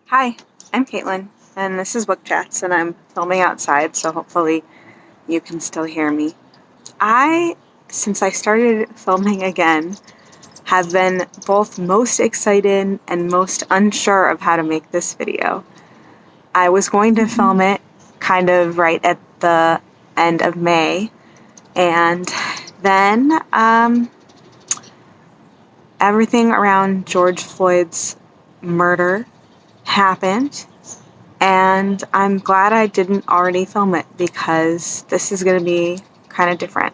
Hi, I'm Caitlin, and this is Book Chats, and I'm filming outside, so hopefully you can still hear me. Since I started filming again, have been both most excited and most unsure of how to make this video. I was going to film it kind of right at the end of May, and then everything around George Floyd's murder happened, and I'm glad I didn't already film it because this is going to be kind of different.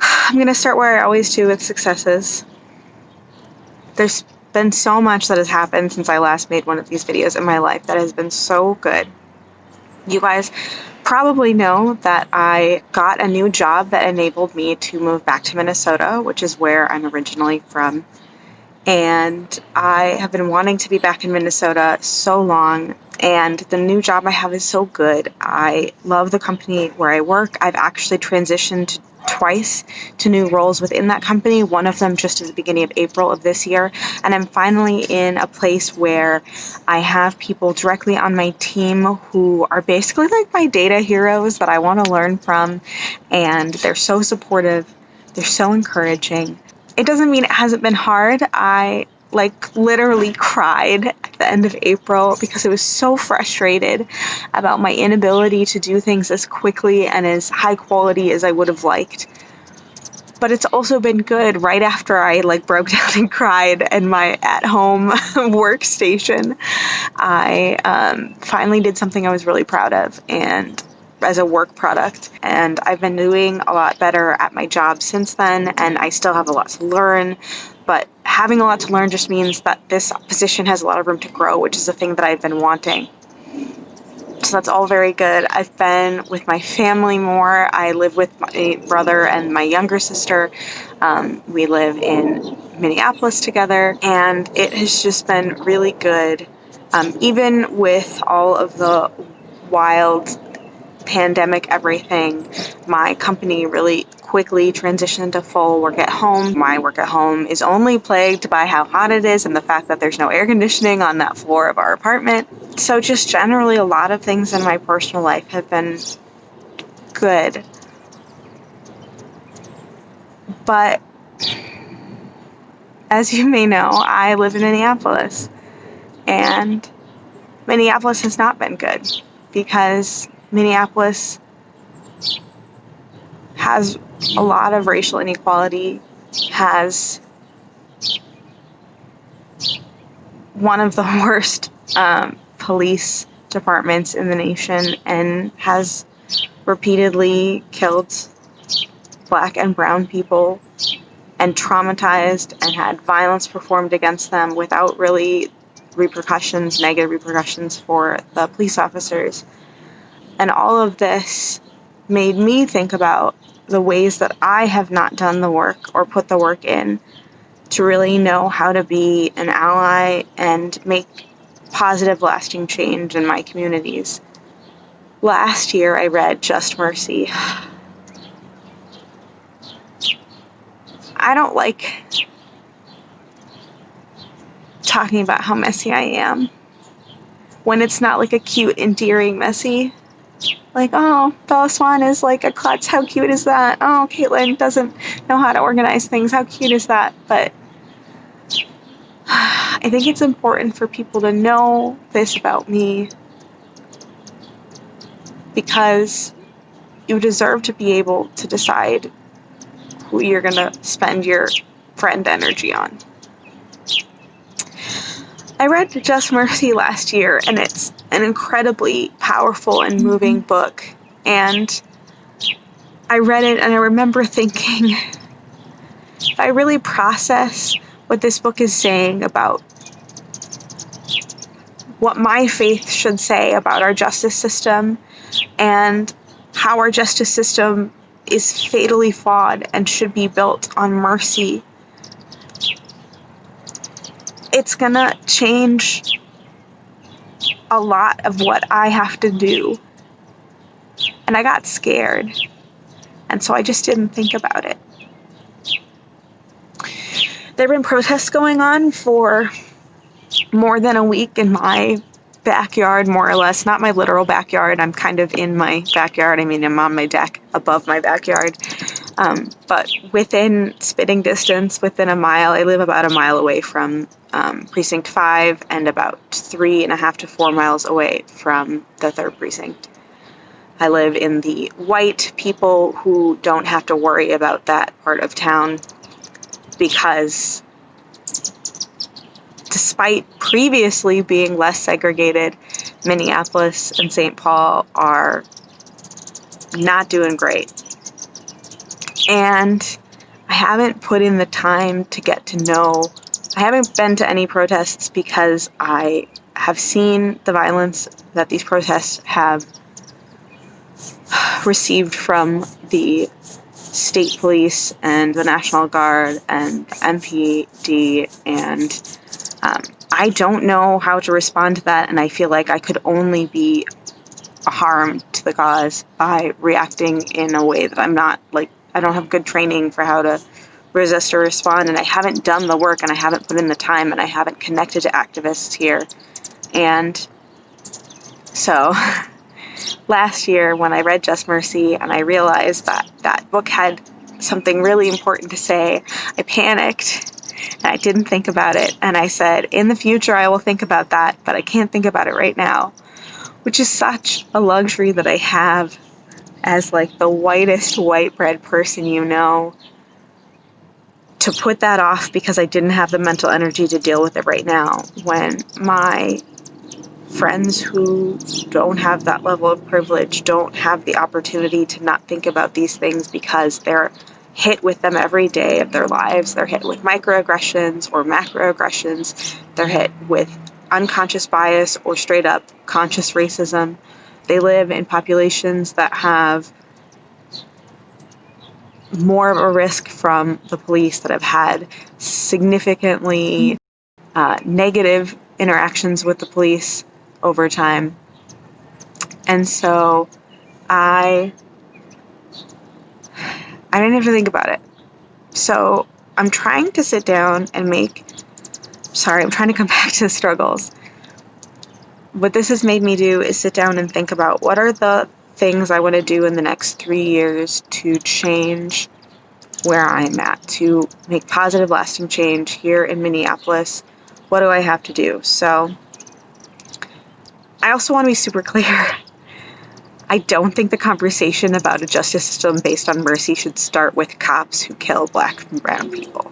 I'm going to start where I always do, with successes. There's been so much that has happened since I last made one of these videos in my life that has been so good. You guys probably know that I got a new job that enabled me to move back to Minnesota, which is where I'm originally from. And I have been wanting to be back in Minnesota so long, and the new job I have is so good. I love the company where I work. I've actually transitioned twice to new roles within that company, one of them just at the beginning of April of this year, and I'm finally in a place where I have people directly on my team who are basically like my data heroes that I want to learn from, and they're so supportive, they're so encouraging. It doesn't mean it hasn't been hard. I literally cried at the end of April because I was so frustrated about my inability to do things as quickly and as high quality as I would have liked. But it's also been good. Right after I broke down and cried in my at-home workstation, I finally did something I was really proud of, and as a work product, and I've been doing a lot better at my job since then, and I still have a lot to learn, but having a lot to learn just means that this position has a lot of room to grow, which is a thing that I've been wanting. So that's all very good. I've been with my family more. I live with my brother and my younger sister. We live in Minneapolis together, and it has just been really good. Even with all of the wild pandemic everything, my company really quickly transitioned to full work at home. My work at home is only plagued by how hot it is and the fact that there's no air conditioning on that floor of our apartment. So just generally a lot of things in my personal life have been good. But as you may know, I live in Minneapolis, and Minneapolis has not been good because Minneapolis has a lot of racial inequality, has one of the worst police departments in the nation, and has repeatedly killed Black and brown people and traumatized and had violence performed against them without really negative repercussions for the police officers. And all of this made me think about the ways that I have not done the work or put the work in to really know how to be an ally and make positive, lasting change in my communities. Last year, I read Just Mercy. I don't like talking about how messy I am when it's not like a cute, endearing messy. Oh, Bella Swan is like a klutz. How cute is that? Oh, Caitlin doesn't know how to organize things. How cute is that? But I think it's important for people to know this about me, because you deserve to be able to decide who you're going to spend your friend energy on. I read Just Mercy last year, and it's an incredibly powerful and moving book. And I read it, and I remember thinking, if I really process what this book is saying about what my faith should say about our justice system and how our justice system is fatally flawed and should be built on mercy, it's gonna change a lot of what I have to do. And I got scared, and so I just didn't think about it. There have been protests going on for more than a week in my backyard, more or less. Not my literal backyard. I'm kind of in my backyard. I mean, I'm on my deck above my backyard. But within spitting distance, within a mile, I live about a mile away from Precinct 5 and about 3.5 to 4 miles away from the 3rd Precinct. I live in the white people who don't have to worry about that part of town because despite previously being less segregated, Minneapolis and St. Paul are not doing great. And I haven't put in the time to get to know. I haven't been to any protests because I have seen the violence that these protests have received from the state police and the National Guard and MPD, and I don't know how to respond to that, and I feel like I could only be a harm to the cause by reacting in a way that I'm not, like, I don't have good training for how to resist or respond, and I haven't done the work, and I haven't put in the time, and I haven't connected to activists here. And so last year when I read Just Mercy and I realized that that book had something really important to say, I panicked and I didn't think about it, and I said, in the future I will think about that, but I can't think about it right now, which is such a luxury that I have as like the whitest white bread person you know, to put that off because I didn't have the mental energy to deal with it right now, when my friends who don't have that level of privilege don't have the opportunity to not think about these things because they're hit with them every day of their lives. They're hit with microaggressions or macroaggressions. They're hit with unconscious bias or straight up conscious racism. They live in populations that have more of a risk from the police, that have had significantly negative interactions with the police over time. And so I didn't have to think about it. So I'm trying to sit down and I'm trying to come back to the struggles. What this has made me do is sit down and think about what are the things I want to do in the next 3 years to change where I'm at, to make positive, lasting change here in Minneapolis. What do I have to do? So I also want to be super clear. I don't think the conversation about a justice system based on mercy should start with cops who kill Black and brown people.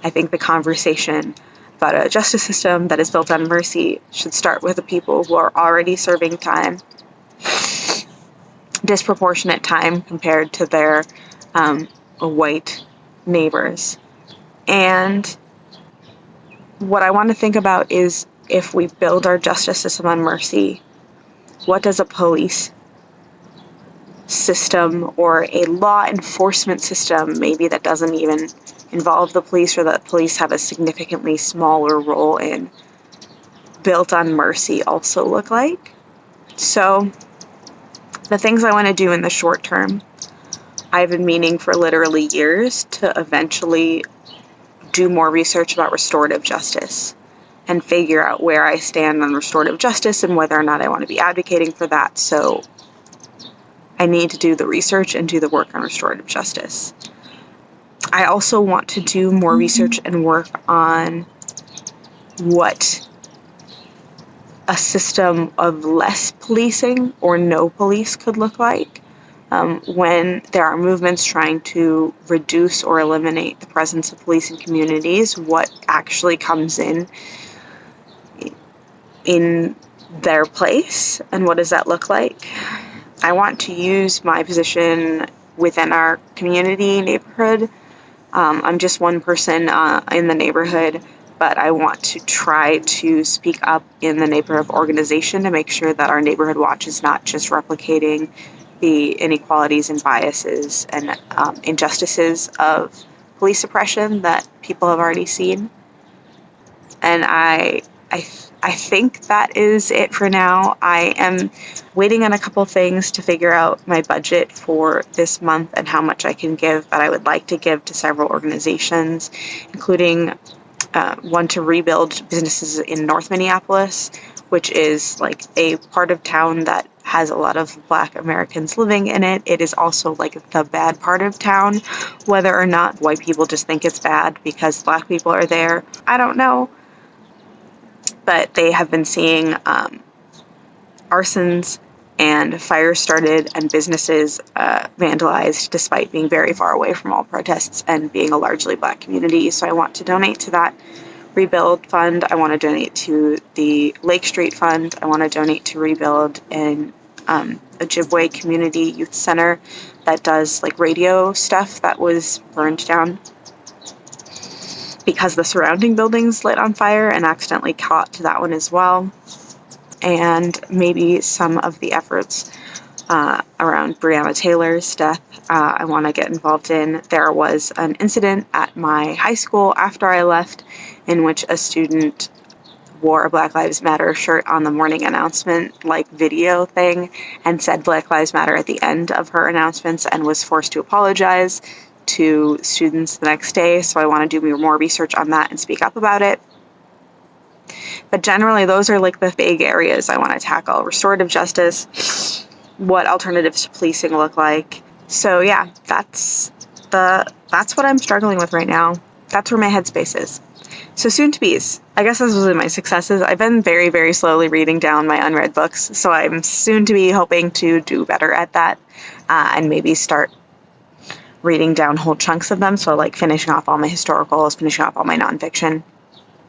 I think the conversation about a justice system that is built on mercy should start with the people who are already serving time, disproportionate time compared to their white neighbors. And what I want to think about is, if we build our justice system on mercy, what does a police system or a law enforcement system, maybe that doesn't even involve the police or that police have a significantly smaller role in, built on mercy, also look like? So the things I want to do in the short term, I've been meaning for literally years to eventually do more research about restorative justice and figure out where I stand on restorative justice and whether or not I want to be advocating for that. So I need to do the research and do the work on restorative justice. I also want to do more research and work on what a system of less policing or no police could look like. When there are movements trying to reduce or eliminate the presence of police in communities, what actually comes in their place, and what does that look like? I want to use my position within our community neighborhood. I'm just one person in the neighborhood, but I want to try to speak up in the neighborhood organization to make sure that our neighborhood watch is not just replicating the inequalities and biases and injustices of police suppression that people have already seen. And I think that is it for now. I am waiting on a couple things to figure out my budget for this month and how much I can give, but I would like to give to several organizations, including want to rebuild businesses in North Minneapolis, which is like a part of town that has a lot of Black Americans living in it. It is also like the bad part of town. Whether or not white people just think it's bad because Black people are there, I don't know. But they have been seeing arsons and fires started and businesses vandalized despite being very far away from all protests and being a largely Black community. So I want to donate to that rebuild fund. I want to donate to the Lake Street Fund. I want to donate to rebuild in Ojibwe Community Youth Center that does like radio stuff that was burned down because the surrounding buildings lit on fire, and accidentally caught to that one as well. And maybe some of the efforts around Breonna Taylor's death, I want to get involved in. There was an incident at my high school after I left in which a student wore a Black Lives Matter shirt on the morning announcement, like video thing, and said Black Lives Matter at the end of her announcements and was forced to apologize to students the next day. So I want to do more research on that and speak up about it. But generally, those are like the big areas I want to tackle. Restorative justice, what alternatives to policing look like. So yeah, that's what I'm struggling with right now. That's where my headspace is. So Soon-to-Bes. I guess this was my successes. I've been very, very slowly reading down my unread books, so I'm soon to be hoping to do better at that and maybe start reading down whole chunks of them. So like finishing off all my historicals, finishing off all my nonfiction.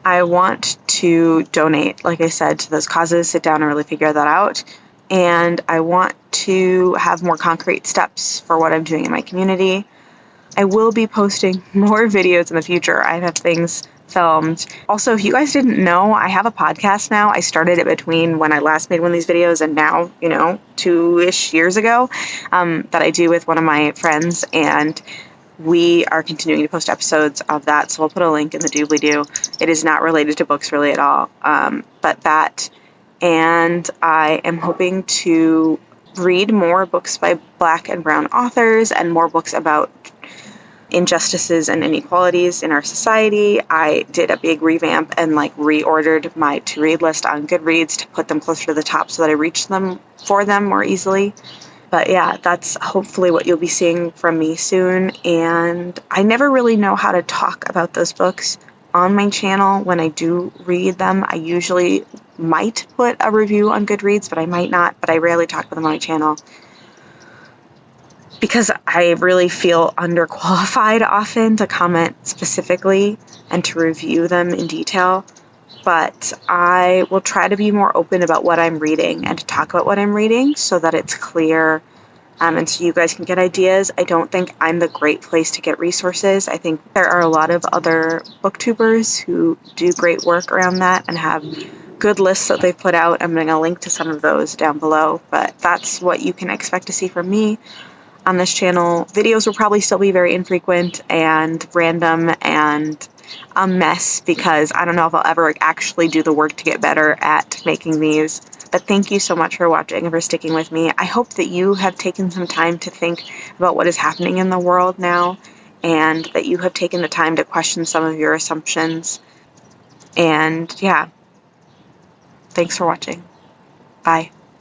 I want to donate, like I said, to those causes, sit down and really figure that out. And I want to have more concrete steps for what I'm doing in my community. I will be posting more videos in the future. I have things filmed. Also, if you guys didn't know, I have a podcast now. I started it between when I last made one of these videos and now, 2-ish years ago, that I do with one of my friends. And we are continuing to post episodes of that, so we'll put a link in the doobly-doo. It is not related to books really at all, but that, and I am hoping to read more books by Black and brown authors and more books about injustices and inequalities in our society. I did a big revamp and reordered my to-read list on Goodreads to put them closer to the top so that I reach them more easily. But yeah, that's hopefully what you'll be seeing from me soon. And I never really know how to talk about those books on my channel when I do read them. I usually might put a review on Goodreads, but I might not. But I rarely talk about them on my channel because I really feel underqualified often to comment specifically and to review them in detail. But I will try to be more open about what I'm reading and to talk about what I'm reading so that it's clear and so you guys can get ideas. I don't think I'm the great place to get resources. I think there are a lot of other booktubers who do great work around that and have good lists that they've put out. I'm going to link to some of those down below, but that's what you can expect to see from me on this channel. Videos will probably still be very infrequent and random and a mess because I don't know if I'll ever actually do the work to get better at making these. But thank you so much for watching and for sticking with me. I hope that you have taken some time to think about what is happening in the world now and that you have taken the time to question some of your assumptions. And yeah, thanks for watching. Bye.